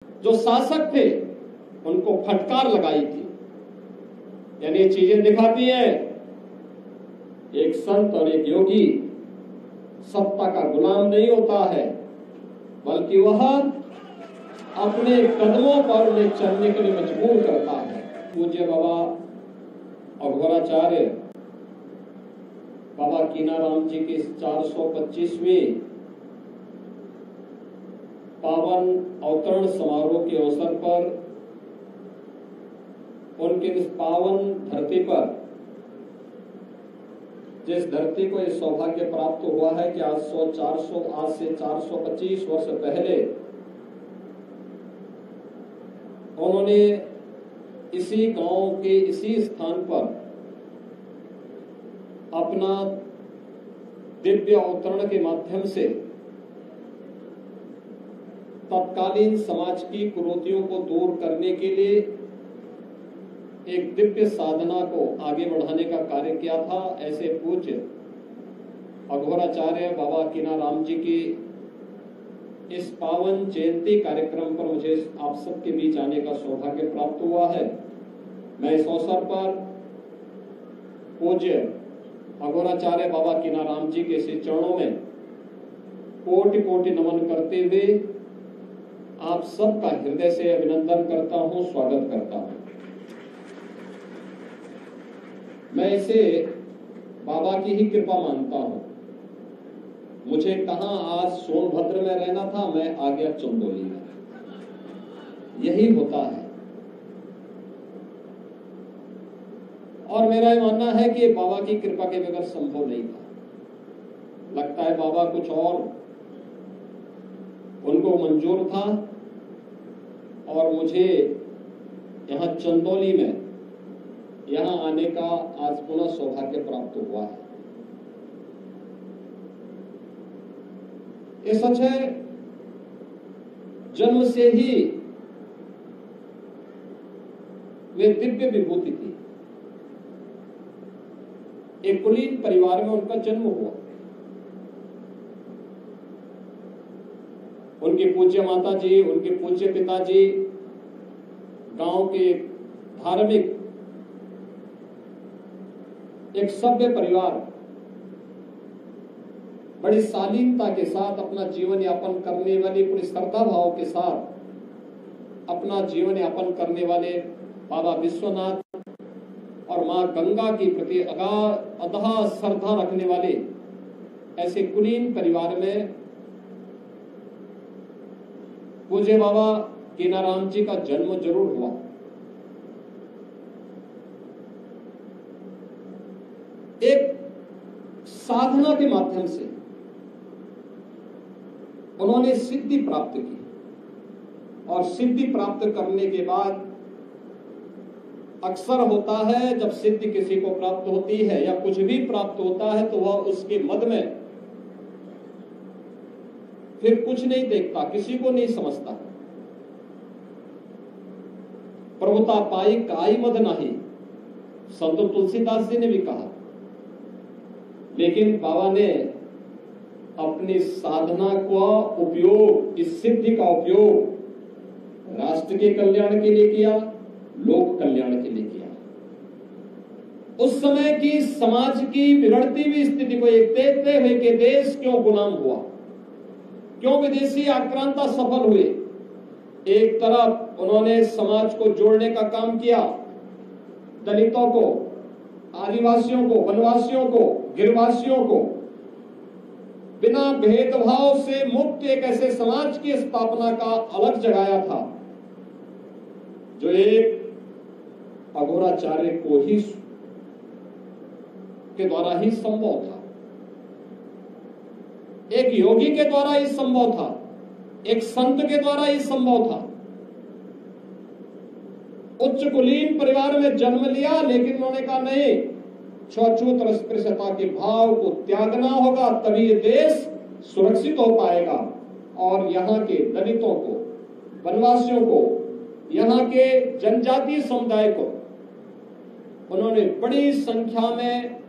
जो शासक थे उनको फटकार लगाई थी। यानी ये चीजें दिखाती हैं एक संत और एक योगी सत्ता का गुलाम नहीं होता है, बल्कि वह अपने कदमों पर उन्हें चलने के लिए मजबूर करता है। पूज्य बाबा अघोराचार्य बाबा कीनाराम जी के 425वें पावन अवतरण समारोह के अवसर पर उनके इस पावन धरती पर, जिस धरती को यह सौभाग्य प्राप्त हुआ है कि आज से 425 वर्ष पहले उन्होंने इसी गांव के इसी स्थान पर अपना दिव्य अवतरण के माध्यम से तत्कालीन समाज की कुरीतियों को दूर करने के लिए एक दिव्य साधना को आगे बढ़ाने का कार्य किया था। ऐसे पूज्य अघोराचार्य बाबा कीनाराम जी की इस पावन जयंती कार्यक्रम पर मुझे आप सबके बीच आने का सौभाग्य प्राप्त हुआ है। मैं इस अवसर पर पूज्य अघोराचार्य बाबा कीनाराम जी के श्री चरणों में कोटि कोटि नमन करते हुए आप सबका हृदय से अभिनंदन करता हूं, स्वागत करता हूं। मैं इसे बाबा की ही कृपा मानता हूं। मुझे कहां आज सोनभद्र में रहना था, मैं आ गया चंदौली में। यही होता है और मेरा ये मानना है कि बाबा की कृपा के बगैर संभव नहीं था। लगता है बाबा कुछ और उनको मंजूर था और मुझे यहाँ चंदौली में यहाँ आने का आज पुनः सौभाग्य प्राप्त हुआ है। ये सच है, जन्म से ही वे दिव्य विभूति थी। एक कुलीन परिवार में उनका जन्म हुआ। उनके पूज्य माता जी, उनके पूज्य पिताजी गांव के धार्मिक एक सभ्य परिवार बड़ी शालीनता के साथ अपना जीवन यापन करने वाले, पूरी श्रद्धा भाव के साथ अपना जीवन यापन करने वाले बाबा विश्वनाथ और मां गंगा के प्रति अगाध श्रद्धा रखने वाले ऐसे कुलीन परिवार में पूज्य बाबा कीनाराम जी का जन्म जरूर हुआ। एक साधना के माध्यम से उन्होंने सिद्धि प्राप्त की और सिद्धि प्राप्त करने के बाद अक्सर होता है जब सिद्धि किसी को प्राप्त होती है या कुछ भी प्राप्त होता है तो वह उसके मद में फिर कुछ नहीं देखता, किसी को नहीं समझता। प्रभुता पाई काई मद नहीं, संत तुलसीदास जी ने भी कहा। लेकिन बाबा ने अपनी साधना का उपयोग, इस सिद्धि का उपयोग राष्ट्र के कल्याण के लिए किया, लोक कल्याण के लिए किया। उस समय की समाज की बिगड़ती हुई स्थिति को एक देखते हुए कि देश क्यों गुलाम हुआ, क्यों विदेशी आक्रांता सफल हुए। एक तरफ उन्होंने समाज को जोड़ने का काम किया, दलितों को, आदिवासियों को, वनवासियों को, गिरवासियों को बिना भेदभाव से मुक्त एक ऐसे समाज की स्थापना का अलग जगाया था जो एक अघोराचार्य को ही के द्वारा ही संभव था, एक योगी के द्वारा ही संभव था, एक संत के द्वारा ही संभव था। उच्च कुलीन परिवार में जन्म लिया, लेकिन उन्होंने कहा नहीं, छूत अस्पृश्यता के भाव को त्यागना होगा, तभी ये देश सुरक्षित हो पाएगा। और यहाँ के दलितों को, वनवासियों को, यहाँ के जनजातीय समुदाय को उन्होंने बड़ी संख्या में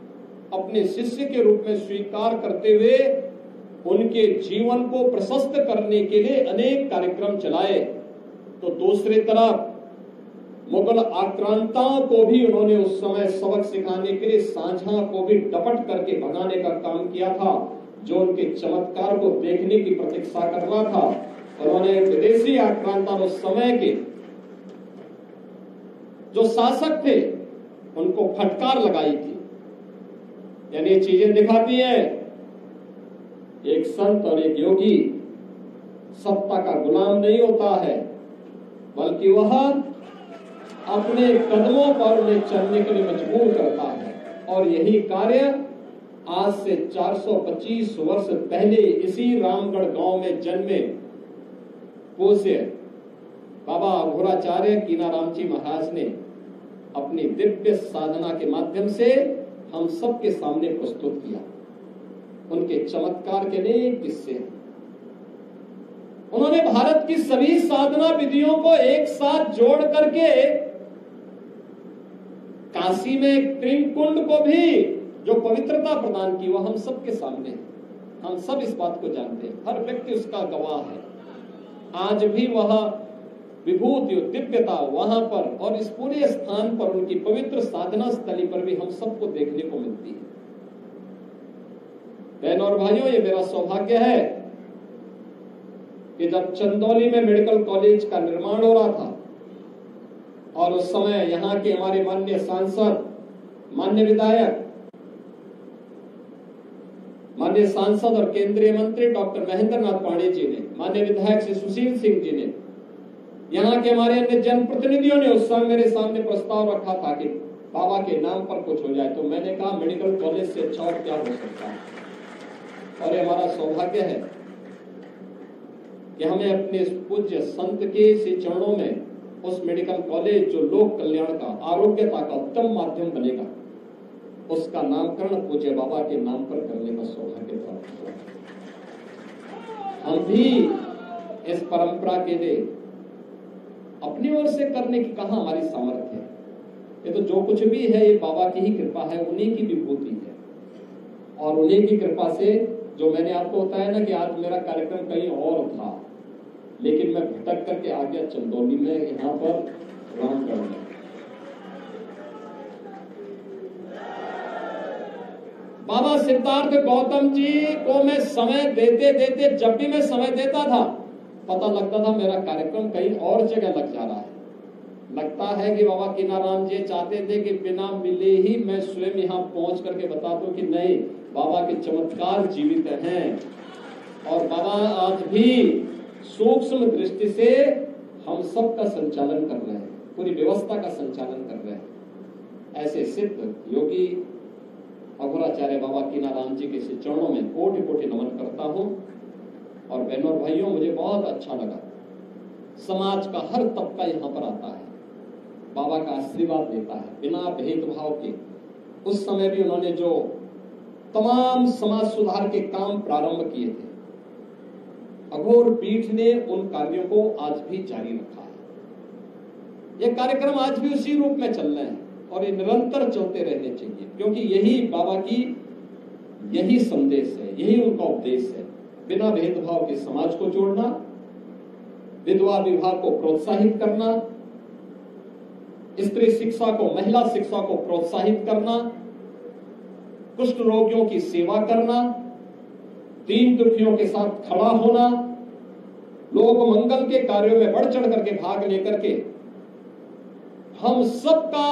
अपने शिष्य के रूप में स्वीकार करते हुए उनके जीवन को प्रशस्त करने के लिए अनेक कार्यक्रम चलाए। तो दूसरी तरफ मुगल आक्रांताओं को भी उन्होंने उस समय सबक सिखाने के लिए शाहजहां को भी डपट करके भगाने का काम किया था, जो उनके चमत्कार को देखने की प्रतीक्षा कर रहा था। उन्होंने विदेशी आक्रांता उस समय के जो शासक थे उनको फटकार लगाई थी। यानी ये चीजें दिखाती है एक संत और एक योगी सत्ता का गुलाम नहीं होता है, बल्कि वह अपने कदमों पर उन्हें चलने के लिए मजबूर करता है। और यही कार्य आज से 425 वर्ष पहले इसी रामगढ़ गांव में जन्मे पूज्य बाबा अघोराचार्य कीनाराम जी महाराज ने अपनी दिव्य साधना के माध्यम से हम सबके सामने प्रस्तुत किया। उनके चमत्कार के अनेक किस्से हैं। उन्होंने भारत की सभी साधना विधियों को एक साथ जोड़ करके काशी में प्रेम कुंड को भी जो पवित्रता प्रदान की वह हम सबके सामने है। हम सब इस बात को जानते हैं, हर व्यक्ति उसका गवाह है। आज भी वह विभूति और दिव्यता वहां पर और इस पूरे स्थान पर उनकी पवित्र साधना स्थली पर भी हम सबको देखने को मिलती है। बहनों और भाइयों, ये मेरा सौभाग्य है कि जब चंदौली में मेडिकल कॉलेज का निर्माण हो रहा था और उस समय यहाँ के हमारे माननीय सांसद, माननीय विधायक, माननीय सांसद और केंद्रीय मंत्री डॉक्टर महेंद्र नाथ पांडे जी ने, माननीय विधायक श्री सुशील सिंह जी ने, यहाँ के हमारे अन्य जनप्रतिनिधियों ने उस समय मेरे सामने प्रस्ताव रखा था कि बाबा के नाम पर कुछ हो जाए। तो मैंने कहा मेडिकल कॉलेज से अच्छा और क्या हो सकता है। और ये हमारा सौभाग्य है कि हमें अपने पूज्य संत के इसी चरणों में उस मेडिकल कॉलेज जो लोक कल्याण का, आरोग्यता का उत्तम माध्यम बनेगा, उसका नामकरण पूज्य बाबा के नाम पर करने का सौभाग्य प्राप्त हुआ। हम भी इस परंपरा के लिए अपनी ओर से करने की कहां हमारी सामर्थ्य है। ये तो जो कुछ भी है ये बाबा की ही कृपा है, उन्हीं की विभूति है। और उन्हीं की कृपा से जो मैंने आपको बताया ना कि आज मेरा कार्यक्रम कहीं और था, लेकिन मैं भटक करके आ गया चंदौली में, यहाँ पर रामगढ़ में। बाबा सिद्धार्थ गौतम जी को मैं समय देते देते, जब भी मैं समय देता था, पता लगता था मेरा कार्यक्रम कहीं और जगह लग जा रहा है। लगता है कि बाबा कीनाराम जी चाहते थे कि बिना मिले ही मैं स्वयं यहाँ पहुंच करके बता दूं कि नहीं, बाबा के चमत्कार जीवित हैं और बाबा आज भी सूक्ष्म दृष्टि से हम सब का संचालन कर रहे हैं, पूरी व्यवस्था का संचालन कर रहे हैं। ऐसे सिद्ध योगी अघोराचार्य बाबा कीनाराम जी के चरणों में कोटि कोटि नमन करता हूं। और बहनों और भाइयों, मुझे बहुत अच्छा लगा, समाज का हर तबका यहाँ पर आता है, बाबा का आशीर्वाद लेता है बिना भेदभाव के। उस समय भी उन्होंने जो तमाम समाज सुधार के काम प्रारंभ किए थे, अघोर पीठ ने उन कार्यों को आज भी जारी रखा है। ये कार्यक्रम आज भी उसी रूप में चल रहे हैं और ये निरंतर चलते रहने चाहिए, क्योंकि यही बाबा की यही संदेश है, यही उनका उपदेश है। बिना भेदभाव के समाज को जोड़ना, विधवा विवाह को प्रोत्साहित करना, स्त्री शिक्षा को, महिला शिक्षा को प्रोत्साहित करना, कुष्ठ रोगियों की सेवा करना, दीन दुखियों के साथ खड़ा होना, लोक मंगल के कार्यों में बढ़ चढ़ करके भाग लेकर के हम सबका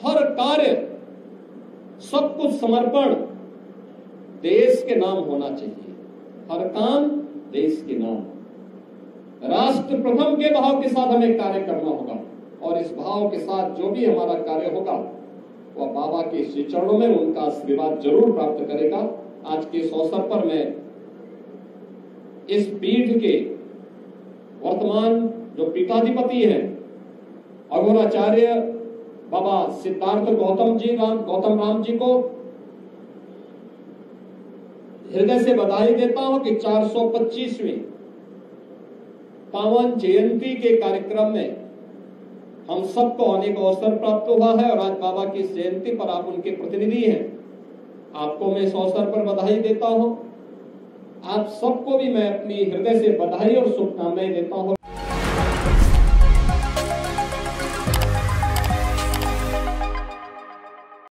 हर कार्य, सब कुछ समर्पण देश के नाम होना चाहिए। हर काम देश के नाम, राष्ट्र प्रथम के भाव के साथ हमें कार्य करना होगा। और इस भाव के साथ जो भी हमारा कार्य होगा वह बाबा के श्री चरणों में उनका आशीर्वाद जरूर प्राप्त करेगा। आज के इस अवसर पर मैं इस पीठ के वर्तमान जो पीठाधिपति हैं अघोराचार्य बाबा सिद्धार्थ गौतम राम जी को हृदय से बधाई देता हूं कि 425वीं पावन जयंती के कार्यक्रम में हम सबको आने का अवसर प्राप्त हुआ है। और आज बाबा की इस जयंती पर आप उनके प्रतिनिधि हैं, आपको मैं इस अवसर पर बधाई देता हूं। आप सबको भी मैं अपनी हृदय से बधाई और शुभकामनाएं देता हूं।